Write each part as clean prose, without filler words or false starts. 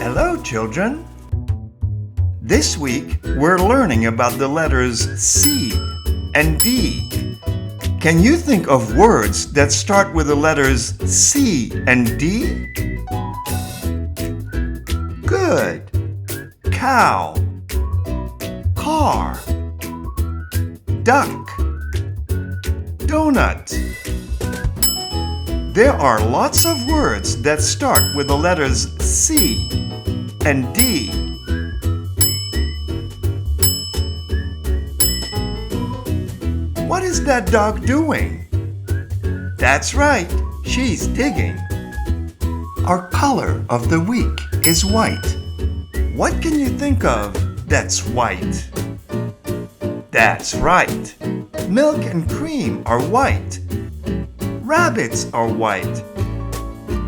Hello, children. This week, we're learning about the letters C and D. Can you think of words that start with the letters C and D? Good. Cow, car, duck, donut. There are lots of words that start with the letters C and D. What is that dog doing? That's right, she's digging. Our color of the week is white. What can you think of that's white? That's right. Milk and cream are white. Rabbits are white.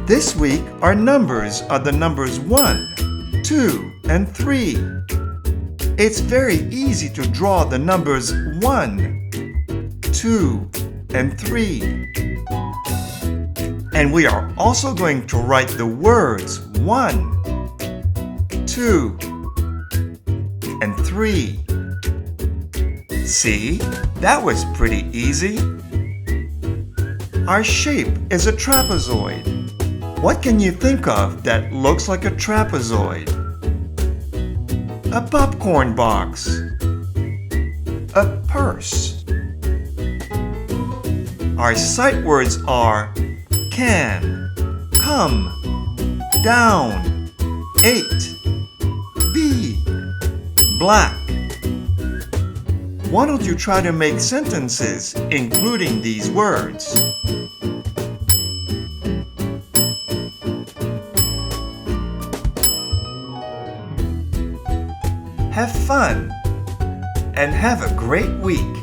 This week, our numbers are the numbers 1, 2, and 3. It's very easy to draw the numbers 1, 2, and 3. And we are also going to write the words 1, 2, and 3. See, that was pretty easy. Our shape is a trapezoid. What can you think of that looks like a trapezoid? A popcorn box. A purse. Our sight words are can, come, down, 8, be, black. Why don't you try to make sentences including these words? Have fun and have a great week.